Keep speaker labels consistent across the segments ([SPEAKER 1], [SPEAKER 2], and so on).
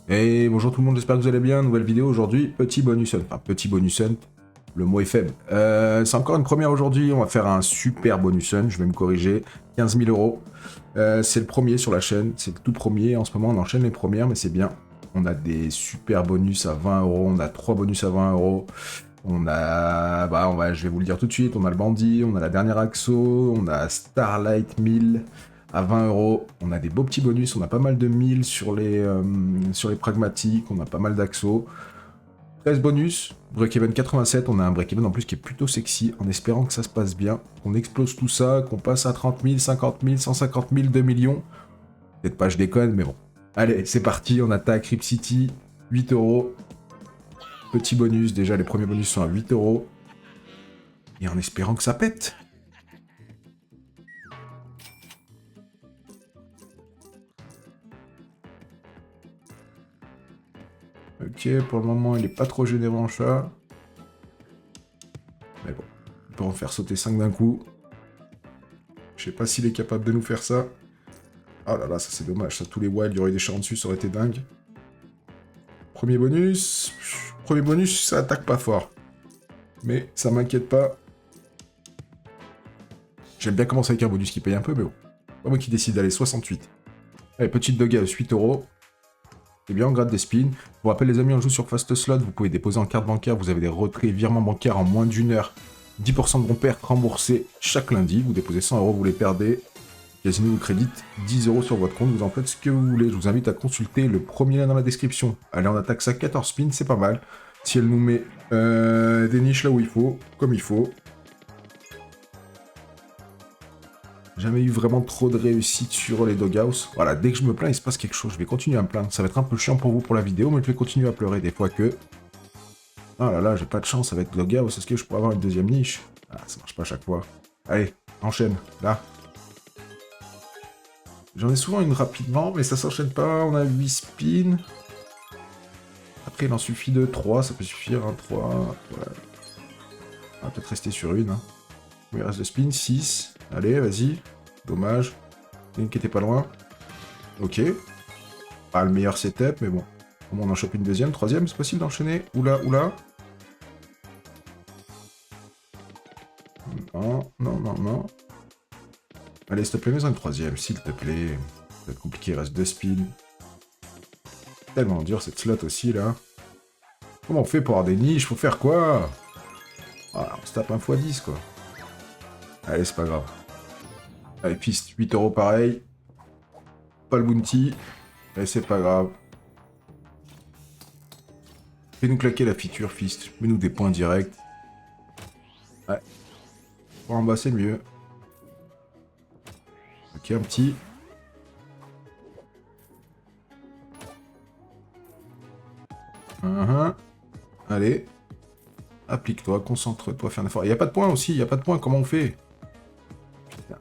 [SPEAKER 1] Et bonjour tout le monde, j'espère que vous allez bien. Nouvelle vidéo aujourd'hui, petit bonus hunt. Enfin, petit bonus hunt, le mot est faible. C'est encore une première aujourd'hui, on va faire un super bonus hunt, je vais me corriger. 15 000 euros. C'est le premier sur la chaîne, c'est le tout premier. En ce moment, on enchaîne les premières, mais c'est bien. On a des super bonus à 20 euros, on a 3 bonus à 20 euros. On a, je vais vous le dire tout de suite, on a le bandit, on a la dernière Axo, on a Starlight 1000 à 20 euros. On a des beaux petits bonus, on a pas mal de 1000 sur les pragmatiques, on a pas mal d'Axo. 13 bonus, break-even 87, on a un break-even en plus qui est plutôt sexy, en espérant que ça se passe bien, qu'on explose tout ça, qu'on passe à 30 000, 50 000, 150 000, 2 millions. Peut-être pas, je déconne, mais bon. Allez, c'est parti, on attaque Rip City, 8 euros. Petit bonus, déjà les premiers bonus sont à 8 euros. Et en espérant que ça pète. Ok, pour le moment il est pas trop généreux en chat. Mais bon, on peut en faire sauter 5 d'un coup. Je sais pas s'il est capable de nous faire ça. Ah là là, ça c'est dommage, ça tous les wilds, il y aurait des chats en dessus, ça aurait été dingue. Premier bonus. Premier bonus, ça attaque pas fort. Mais ça m'inquiète pas. J'aime bien commencer avec un bonus qui paye un peu, mais bon. Pas moi qui décide d'aller 68. Allez, petite doghouse, 8 euros. C'est bien, on gratte des spins. Je vous rappelle les amis, on joue sur Fast Slot, vous pouvez déposer en carte bancaire, vous avez des retraits, virements bancaires en moins d'une heure. 10% de perte remboursés chaque lundi, vous déposez 100 euros, vous les perdez. Casino vous crédite 10 euros sur votre compte, vous en faites ce que vous voulez. Je vous invite à consulter le premier lien dans la description. Allez, on attaque ça, 14 spins, c'est pas mal. Si elle nous met des niches là où il faut, comme il faut. Jamais eu vraiment trop de réussite sur les doghouse. Voilà, dès que je me plains, il se passe quelque chose. Je vais continuer à me plaindre. Ça va être un peu chiant pour vous pour la vidéo, mais je vais continuer à pleurer des fois que... Oh là là, j'ai pas de chance avec doghouse. Est-ce que je pourrais avoir une deuxième niche? Ah, ça marche pas à chaque fois. Allez, enchaîne, là. J'en ai souvent une rapidement, mais ça s'enchaîne pas. On a 8 spins. Après, il en suffit de 3. Ça peut suffire, hein, 3. Ouais. On va peut-être rester sur une. Hein. Il reste de spins, 6. Allez, vas-y. Dommage. Une qui était pas loin. Ok. Pas le meilleur setup, mais bon. Au moins on en chope une deuxième, troisième, c'est possible d'enchaîner. Oula, oula. Non, non, non, non. Allez, s'il te plaît, mets-en une troisième, s'il te plaît. Ça va être compliqué, il reste 2 spins. Tellement dur cette slot aussi, là. Comment on fait pour avoir des niches? Faut faire quoi? Ah, on se tape un x10, quoi. Allez, c'est pas grave. Allez, piste, 8 euros pareil. Pas le bounty. Et c'est pas grave. Fais-nous claquer la feature, Fist. Mets-nous des points directs. Ouais. Pour en bas, c'est mieux. Ok, un petit. Allez. Applique-toi, concentre-toi, fais un effort. Il n'y a pas de points aussi, il n'y a pas de points, comment on fait? Putain.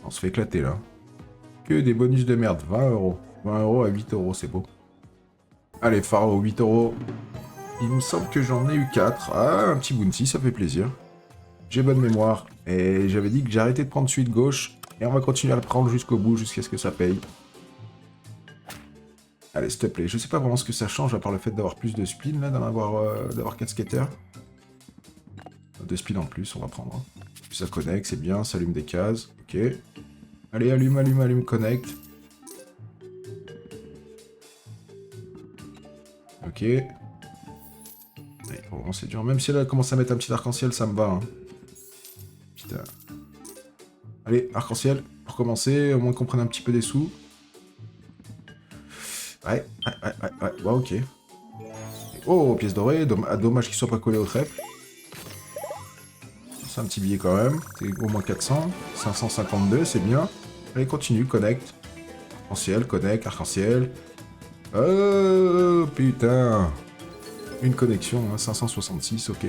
[SPEAKER 1] On se fait éclater, là. Que des bonus de merde, 20 euros. 20 euros à 8 euros, c'est beau. Allez, Pharaon, 8 euros. Il me semble que j'en ai eu 4. Ah, un petit bounty, ça fait plaisir. J'ai bonne mémoire. Et j'avais dit que j'arrêtais de prendre celui de gauche. Et on va continuer à le prendre jusqu'au bout, jusqu'à ce que ça paye. Allez, s'il te plaît. Je sais pas vraiment ce que ça change, à part le fait d'avoir plus de spin, là, d'avoir 4 skaters. 2 spins en plus, on va prendre. Hein. Puis ça connecte, c'est bien, ça allume des cases. Ok. Allez, allume, allume, allume, connecte. Ok. Allez, pour le moment, c'est dur. Même si elle commence à mettre un petit arc-en-ciel, ça me va. Hein. Putain. Allez, arc-en-ciel, pour commencer, au moins qu'on prenne un petit peu des sous. Ouais. Ouais, ok. Oh, pièce dorée, dommage qu'il soit pas collé au trèfle. C'est un petit billet quand même, c'est au moins 400. 552, c'est bien. Allez, continue, connecte. Arc-en-ciel, connecte, arc-en-ciel. Oh, putain. Une connexion, hein, 566, ok.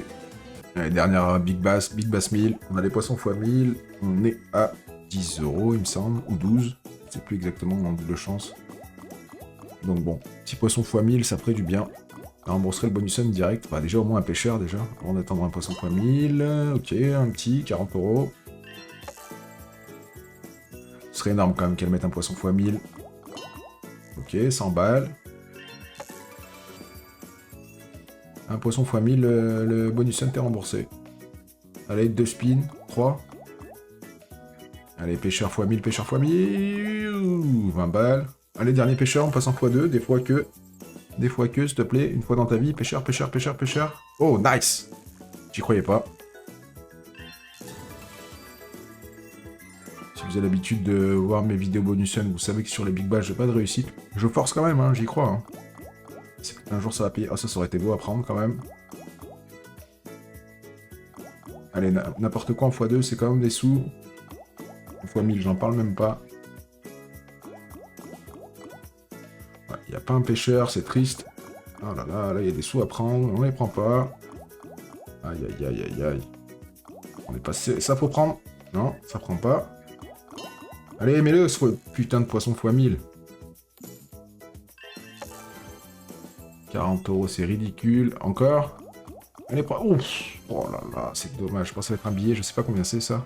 [SPEAKER 1] Allez, dernière Big Bass 1000. On a les poissons x 1000. On est à 10 euros, il me semble, ou 12. Je sais plus exactement, on a double chance. Donc bon, petit poisson x 1000, ça ferait du bien. On rembourserait le bonus sum direct. Bah déjà au moins un pêcheur déjà, avant d'attendre un poisson x 1000. Ok, un petit, 40 euros. Ce serait énorme quand même qu'elle mette un poisson x 1000. Ok, Ok, 100 balles. Un poisson x 1000, le bonus hunt est remboursé. Allez, 2 spins, 3. Allez, pêcheur x 1000, pêcheur x 1000. 20 balles. Allez, dernier pêcheur, on passe en x2, des fois que, s'il te plaît, une fois dans ta vie, pêcheur, pêcheur, pêcheur, pêcheur. Oh, nice. J'y croyais pas. Si vous avez l'habitude de voir mes vidéos bonus hunt, vous savez que sur les big bash, j'ai pas de réussite. Je force quand même, hein, j'y crois. Hein. Un jour ça va payer. Ah, ça aurait été beau à prendre quand même. Allez, n'importe quoi en x2, c'est quand même des sous. X 1000, j'en parle même pas. Il n'y a pas un pêcheur, c'est triste. Oh là là, là, il y a des sous à prendre, on les prend pas. Aïe, aïe, aïe, aïe, aïe. On est passé... Ça faut prendre. Non, ça prend pas. Allez, mets-le, ce putain de poisson x 1000. 40 €, c'est ridicule. Encore. Allez, ouf. Oh là là, c'est dommage. Je pensais être un billet, je sais pas combien c'est ça.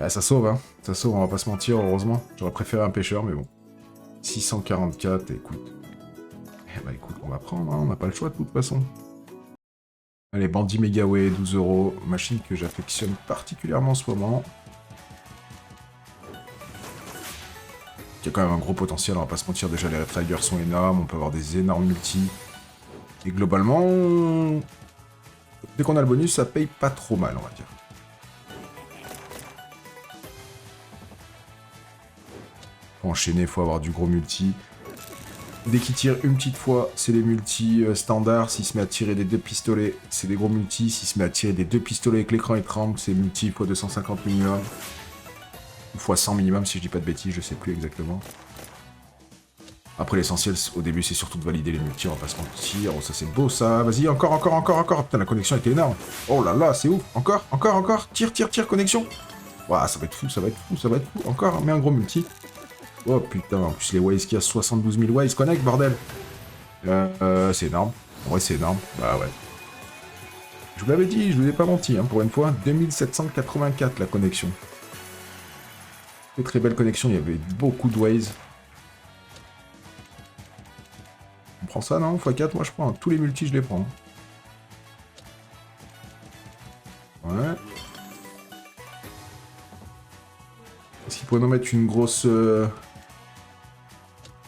[SPEAKER 1] Ah, ça sauve, hein. Ça sauve, on va pas se mentir, heureusement. J'aurais préféré un pêcheur, mais bon. 644, écoute. Eh bah écoute, on va prendre, hein. On n'a pas le choix de toute façon. Allez, Bandit Megaway, 12 €. Machine que j'affectionne particulièrement en ce moment. Il y a quand même un gros potentiel, on va pas se mentir. Déjà, les Red Tigers sont énormes, on peut avoir des énormes multis. Et globalement, dès qu'on a le bonus, ça paye pas trop mal, on va dire. Pour enchaîner, il faut avoir du gros multi. Dès qu'il tire une petite fois, c'est les multis standards. S'il se met à tirer des 2 pistolets, c'est des gros multis. S'il se met à tirer des 2 pistolets avec l'écran étrangle, c'est multi x 250 minimum. Ou x 100 minimum, si je dis pas de bêtises, je sais plus exactement. Après, l'essentiel, au début, c'est surtout de valider les multis, on va pas se mentir. Oh, ça, c'est beau, ça. Vas-y, encore, encore, encore, encore. Putain, la connexion était énorme. Oh là là, c'est ouf. Encore, encore, encore. Tire, tire, tire, connexion. Ouah, ça va être fou, ça va être fou, ça va être fou. Encore, mets un gros multi. Oh putain, en plus, les Waze qui a 72 000 Waze connect, bordel. C'est énorme. En vrai, c'est énorme. Bah ouais. Je vous l'avais dit, je vous ai pas menti, hein, pour une fois. 2784, la connexion. Très très belle connexion, il y avait beaucoup de Waze. On prend ça, non? x4, moi je prends. Tous les multis, je les prends. Ouais. Est-ce qu'il pourrait nous mettre une grosse... un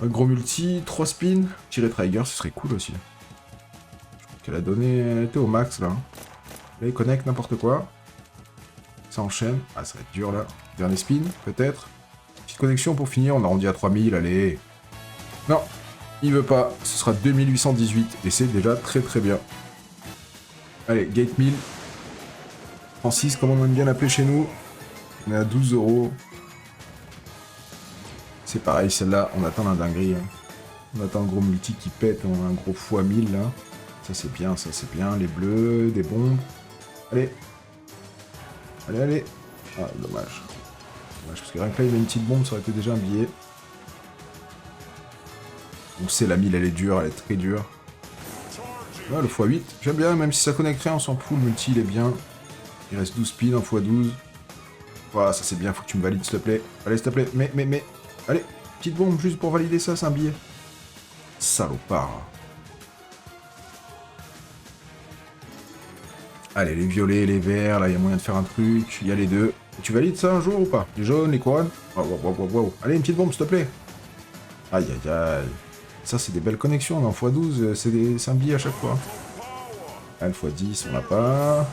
[SPEAKER 1] gros multi, 3 spins, tirer Trigger, ce serait cool aussi. Je crois qu'elle a donné... Elle était au max, là. Allez, connect, n'importe quoi. Ça enchaîne. Ah, ça va être dur, là. Dernier spin, peut-être. Petite connexion pour finir, on arrondit à 3000, allez. Non, il veut pas. Ce sera 2818, et c'est déjà très très bien. Allez, Gate 1000. Francis, comme on aime bien l'appeler chez nous. On est à 12 €. C'est pareil, celle-là, on attend la dinguerie. Hein. On attend un gros multi qui pète, on a un gros x1000 là. Ça c'est bien, ça c'est bien. Les bleus, des bombes. Allez. Allez, allez. Ah, dommage. Dommage, parce que rien que là, il met une petite bombe, ça aurait été déjà un billet. On sait, la 1000, elle est dure, elle est très dure. Ouais, le x8, j'aime bien, même si ça connecte rien, on s'en fout, le multi, il est bien. Il reste 12 spins en x12. Voilà, ça c'est bien, faut que tu me valides, s'il te plaît. Allez, s'il te plaît, mais... Allez, petite bombe juste pour valider ça, c'est un billet. Salopard. Allez, les violets, les verts, là, il y a moyen de faire un truc. Il y a les deux. Tu valides ça un jour ou pas? Les jaunes, les couronnes. Wow. Allez, une petite bombe, s'il te plaît. Aïe, aïe, aïe. Ça, c'est des belles connexions. En x12, c'est un billet à chaque fois. Allez, x10, on n'a pas.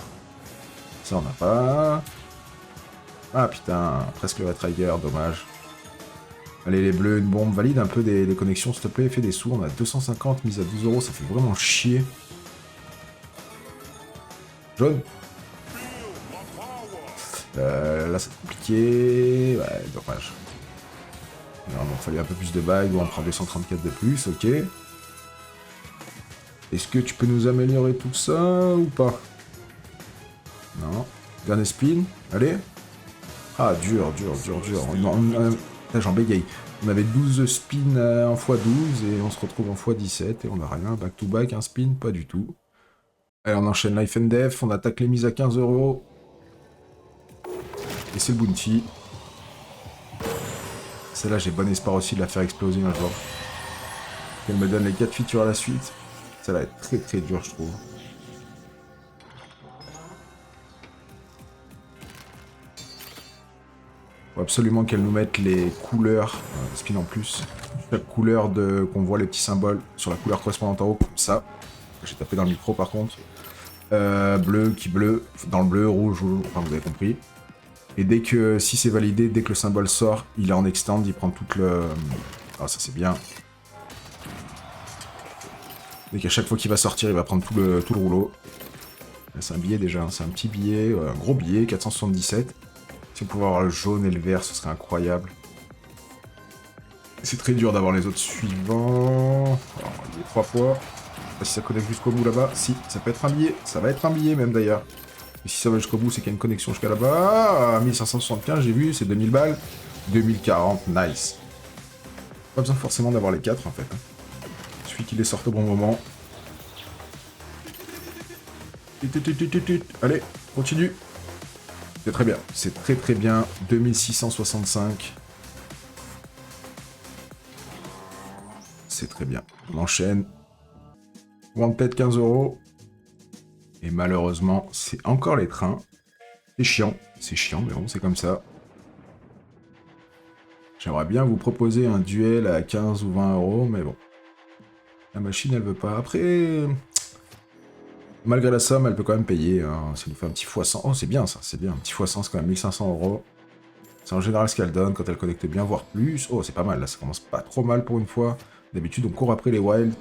[SPEAKER 1] Ça, on n'a pas. Ah, putain. Presque le Trigger, dommage. Allez, les bleus, une bombe. Valide un peu des connexions, s'il te plaît. Fais des sous. On a 250 mise à 12 €. Ça fait vraiment chier. Jaune. Là, c'est compliqué. Ouais, dommage. Alors, il fallait un peu plus de bagues. Bon, on prend 234 de plus, ok. Est-ce que tu peux nous améliorer tout ça ou pas? Non. Dernier spin. Allez. Ah, dur. J'en bégaye. On avait 12 spins en x12 et on se retrouve en x17 et on a rien. Back to back, un spin, pas du tout. Allez, on enchaîne Life and Death, on attaque les mises à 15 €. Et c'est le bounty. Celle-là, j'ai bon espoir aussi de la faire exploser un jour. qu'elle me donne les 4 features à la suite. Ça va être très très dur, je trouve. Faut absolument qu'elle nous mette les couleurs, spin en plus. Chaque couleur qu'on voit les petits symboles sur la couleur correspondante en haut, comme ça. J'ai tapé dans le micro par contre. Bleu qui bleu, dans le bleu, rouge, enfin vous avez compris. Et dès que, si c'est validé, dès que le symbole sort, il est en extend, il prend toute le... Ah ça c'est bien. Dès qu'à chaque fois qu'il va sortir, il va prendre tout le rouleau. C'est un billet déjà, hein. C'est un petit billet, un gros billet, 477. Si on pouvait avoir le jaune et le vert, ce serait incroyable. C'est très dur d'avoir les autres suivants. Alors, il est 3 fois. Je sais pas si ça connecte jusqu'au bout là-bas. Si, ça peut être un billet. Ça va être un billet même d'ailleurs. Et si ça va jusqu'au bout, c'est qu'il y a une connexion jusqu'à là-bas. 1575, j'ai vu, c'est 2000 balles. 2040, nice. Pas besoin forcément d'avoir les 4 en fait. Celui qui les sort au bon moment. Allez, continue. C'est très bien. C'est très très bien. 2665. C'est très bien. On enchaîne. Wanted 15 €. Et malheureusement, c'est encore les trains. C'est chiant, mais bon, c'est comme ça. J'aimerais bien vous proposer un duel à 15 ou 20 €, mais bon. La machine, elle veut pas. Après, malgré la somme, elle peut quand même payer. Hein. Ça nous fait un petit x100. Oh, c'est bien ça, c'est bien. Un petit x100, c'est quand même 1500 €. C'est en général ce qu'elle donne quand elle connecte bien, voire plus. Oh, c'est pas mal, là, ça commence pas trop mal pour une fois. D'habitude, on court après les wilds.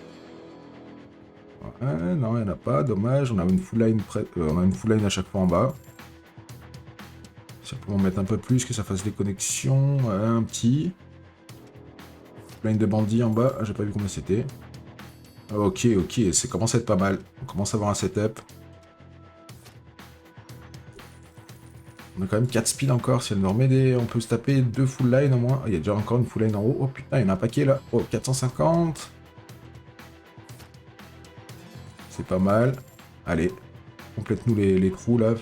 [SPEAKER 1] Ouais, non, il n'y en a pas, dommage. On a une full line, on a une full line à chaque fois en bas. Si on peut en mettre un peu plus, que ça fasse des connexions. Ouais, un petit. Line de bandits en bas. Ah, j'ai pas vu combien c'était. Ah, ok, ça commence à être pas mal. On commence à avoir un setup. On a quand même 4 speeds encore. Si elle nous remet des... On peut se taper 2 full line au moins. Ah, il y a déjà encore une full line en haut. Oh putain, il y en a un paquet là. Oh, 450. C'est pas mal. Allez, complète-nous les trous là.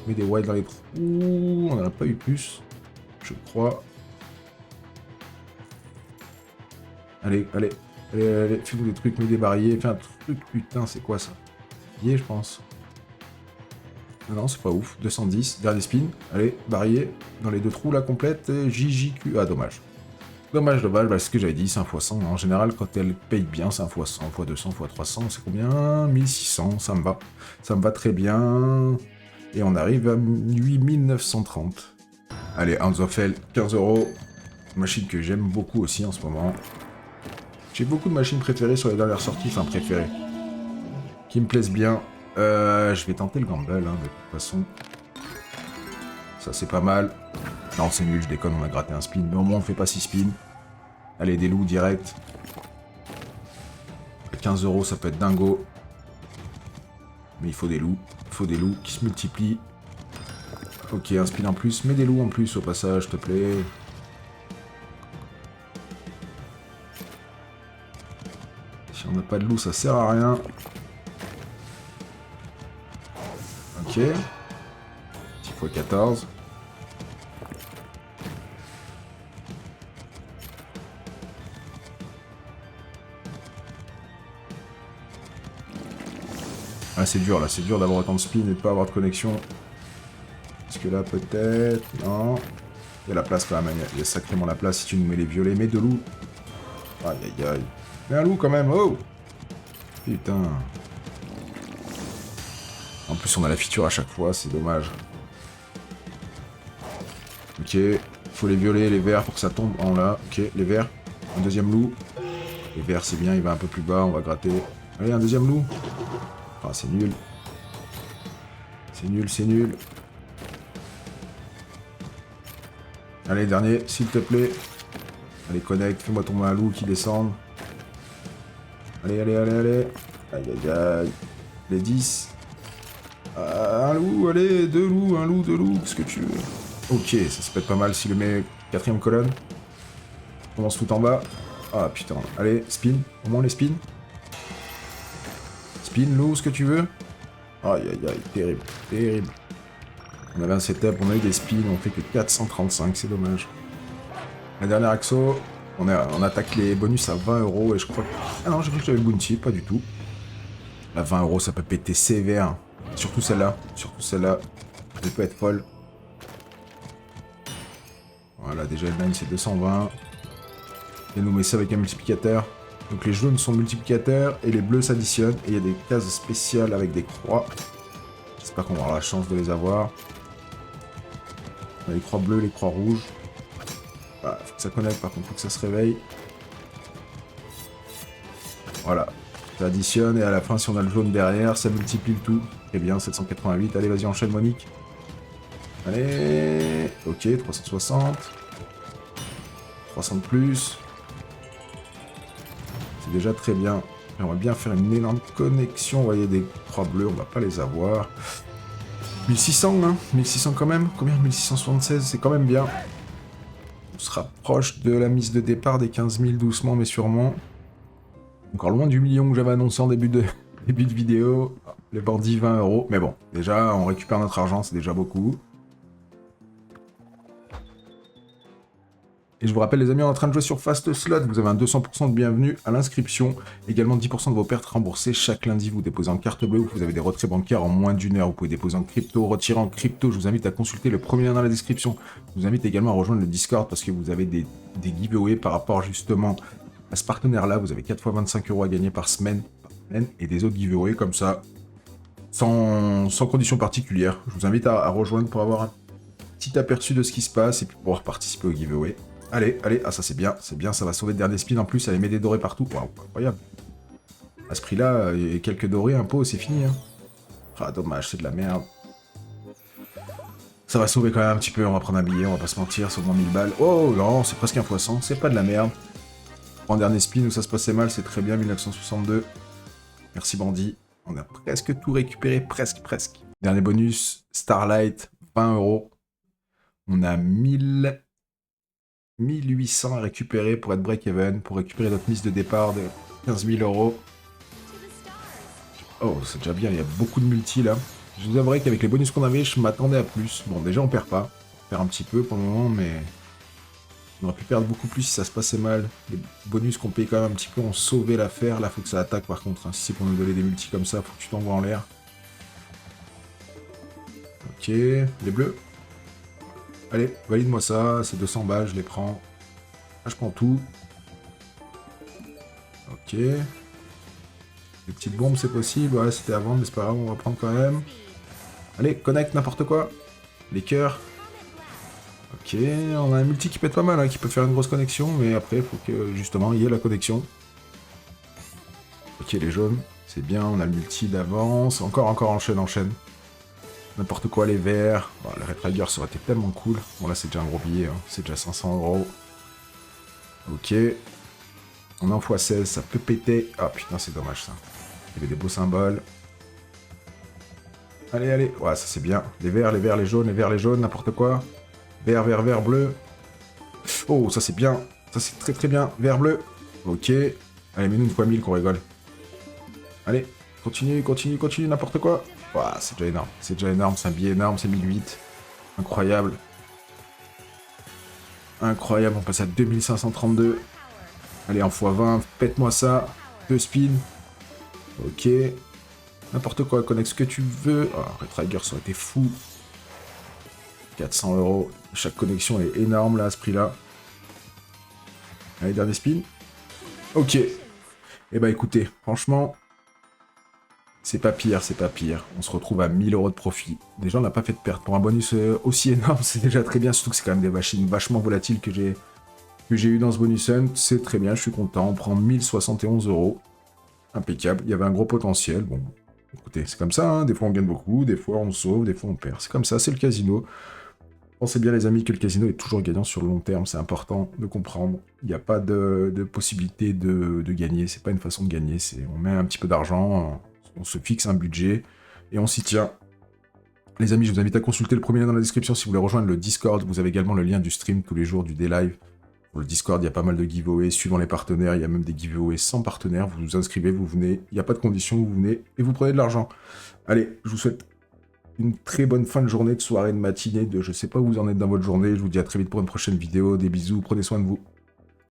[SPEAKER 1] Mets des wilds dans les trous. On n'en a pas eu plus, je crois. Allez, fais-nous des trucs, mets des barrières. Fais un truc, putain, c'est quoi ça? Billet, je pense. Non, c'est pas ouf. 210, dernier spin. Allez, barrière dans les 2 trous là, complète. JJQ. Ah, dommage. Dommage, bah, c'est ce que j'avais dit, c'est un x100. En général, quand elle paye bien, c'est un x100, x200, x300. C'est combien? 1600, ça me va. Ça me va très bien. Et on arrive à 8930. Allez, Hands of Hell, 15 €. Machine que j'aime beaucoup aussi en ce moment. J'ai beaucoup de machines préférées sur les dernières sorties, enfin préférées. Qui me plaisent bien. Je vais tenter le gamble, hein, de toute façon. Ça, c'est pas mal. Non, c'est nul, je déconne, on a gratté un spin. Mais au moins, on fait pas 6 spins. Allez, des loups direct. 15 €, ça peut être dingo. Mais il faut des loups. Il faut des loups qui se multiplient. Ok, un spin en plus. Mets des loups en plus au passage, s'il te plaît. Si on n'a pas de loups, ça sert à rien. Ok. 6 x 14. Ah, c'est dur, là. C'est dur d'avoir autant de spin et de pas avoir de connexion. Est-ce que là, peut-être... Non. Il y a la place quand même. Il y a sacrément la place si tu nous mets les violets. Mets de loups. Aïe, aïe, aïe. Mais un loup quand même. Oh! Putain. En plus, on a la feature à chaque fois. C'est dommage. Ok. Faut les violets, les verts pour que ça tombe en là. Ok, les verts. Un deuxième loup. Les verts, c'est bien. Il va un peu plus bas. On va gratter. Allez, un deuxième loup. Ah, c'est nul. C'est nul, c'est nul. Allez, dernier, s'il te plaît. Allez, connecte. Fais-moi tomber un loup qui descende. Allez, allez, allez, allez. Aïe, aïe, aïe. Les 10. Un loup, allez, 2 loups, un loup, 2 loups. Qu'est-ce que tu veux? Ok, ça se peut être pas mal s'il le met 4ème colonne. On commence tout en bas. Ah, putain. Allez, spin. Au moins les spins. Spin, loup, ce que tu veux. Aïe, aïe, aïe. Terrible, terrible. On avait un setup, on a eu des spins, on fait que 435, c'est dommage. La dernière axo. On attaque les bonus à 20 € et je crois que... Ah non, j'ai cru que j'avais le bounty, pas du tout. À 20 € ça peut péter sévère. Surtout celle-là. Surtout celle-là. Elle peut être folle. Voilà, déjà le c'est 220. Et nous met ça avec un multiplicateur. Donc les jaunes sont multiplicateurs et les bleus s'additionnent. Et il y a des cases spéciales avec des croix. J'espère qu'on aura la chance de les avoir. On a les croix bleues, les croix rouges. Voilà, faut que ça connecte, par contre, faut que ça se réveille. Voilà. Ça additionne et à la fin, si on a le jaune derrière, ça multiplie le tout. Très bien, 788. Allez, vas-y, enchaîne, Monique. Allez. Ok, 360. 300 de plus. C'est déjà très bien. J'aimerais bien faire une énorme connexion. Vous voyez, des croix bleues, on va pas les avoir. 1600, hein, 1600 quand même. Combien? 1676, c'est quand même bien. On se rapproche de la mise de départ des 15 000 doucement mais sûrement. Encore loin du million que j'avais annoncé en début de vidéo. Les bandits 20 €. Mais bon, déjà, on récupère notre argent, c'est déjà beaucoup. Et je vous rappelle les amis, on est en train de jouer sur Fast Slot, vous avez un 200% de bienvenue à l'inscription, également 10% de vos pertes remboursées chaque lundi, vous déposez en carte bleue, vous avez des retraits bancaires en moins d'1 heure, vous pouvez déposer en crypto, retirer en crypto, je vous invite à consulter le premier lien dans la description, je vous invite également à rejoindre le Discord parce que vous avez des giveaways par rapport justement à ce partenaire-là, vous avez 4 fois 25 € à gagner par semaine, et des autres giveaways comme ça, sans conditions particulières. Je vous invite à rejoindre pour avoir un petit aperçu de ce qui se passe et puis pouvoir participer au giveaway. Allez, allez, ah ça c'est bien, ça va sauver le dernier spin en plus, elle met des dorés partout, waouh, incroyable. À ce prix-là, et quelques dorés, un pot, c'est fini, hein. Ah dommage, c'est de la merde. Ça va sauver quand même un petit peu, on va prendre un billet, on va pas se mentir, c'est au moins 1000 balles. Oh non, c'est presque un fois 100, c'est pas de la merde. En dernier spin où ça se passait mal, c'est très bien, 1962. Merci Bandit, on a presque tout récupéré, presque. Dernier bonus, Starlight, 20 €. On a 1800 à récupérer pour être break-even, pour récupérer notre mise de départ de 15 000 €. Oh, c'est déjà bien, il y a beaucoup de multi là. Je vous avouerai qu'avec les bonus qu'on avait, je m'attendais à plus. Bon, déjà on perd pas. On perd un petit peu pour le moment, mais on aurait pu perdre beaucoup plus si ça se passait mal. Les bonus qu'on paye quand même un petit peu ont sauvé l'affaire. Là, faut que ça attaque par contre. Hein. Si c'est pour nous donner des multis comme ça, faut que tu t'envoies en l'air. Ok, les bleus. Allez, valide-moi ça, c'est 200 balles, je les prends. Là, je prends tout. Ok. Des petites bombes, c'est possible. Ouais, c'était à vendre, mais c'est pas grave, on va prendre quand même. Allez, connecte n'importe quoi. Les cœurs. Ok, on a un multi qui peut être pas mal, hein, qui peut faire une grosse connexion, mais après, il faut que, justement, il y ait la connexion. Ok, les jaunes, c'est bien, on a le multi d'avance. Encore, enchaîne. N'importe quoi, les verts. Bon, le Red Tiger, ça aurait été tellement cool. Bon, là, c'est déjà un gros billet, hein. C'est déjà 500 €. Ok. On est en x16, ça peut péter. Ah putain, c'est dommage ça. Il y avait des beaux symboles. Allez. Ouais, ça c'est bien. Les verts, les jaunes, les jaunes, n'importe quoi. Vert, bleu. Oh, ça c'est bien. Ça c'est très bien. Vert, bleu. Ok. Allez, mets-nous une fois 1000 qu'on rigole. Allez, continue, n'importe quoi. Ouais, c'est déjà énorme. C'est un billet énorme, c'est 1008. Incroyable. On passe à 2532. Allez, en x20, pète-moi ça. 2 spins. Ok. N'importe quoi, connecte ce que tu veux. Oh, Red Tiger, ça aurait été fou. 400 €. Chaque connexion est énorme, là, à ce prix-là. Allez, dernier spin. Ok. Eh bah, écoutez, franchement, c'est pas pire. On se retrouve à 1000 € de profit. Déjà, on n'a pas fait de perte. Pour un bonus aussi énorme, c'est déjà très bien. Surtout que c'est quand même des machines vachement volatiles que j'ai eu dans ce bonus hunt, c'est très bien, je suis content, on prend 1071 €. Impeccable, il y avait un gros potentiel, bon, écoutez, c'est comme ça, hein. Des fois on gagne beaucoup, des fois on sauve, des fois on perd, c'est comme ça, c'est le casino. Pensez bien les amis que le casino est toujours gagnant sur le long terme, c'est important de comprendre, il n'y a pas de possibilité de gagner, c'est pas une façon de gagner, on met un petit peu d'argent, on se fixe un budget, et on s'y tient. Les amis, je vous invite à consulter le premier lien dans la description si vous voulez rejoindre le Discord, vous avez également le lien du stream tous les jours, du day live. Pour le Discord, il y a pas mal de giveaways, suivant les partenaires, il y a même des giveaways sans partenaire, vous vous inscrivez, vous venez, il n'y a pas de conditions, vous venez et vous prenez de l'argent. Allez, je vous souhaite une très bonne fin de journée, de soirée, de matinée, je sais pas où vous en êtes dans votre journée, je vous dis à très vite pour une prochaine vidéo, des bisous, prenez soin de vous.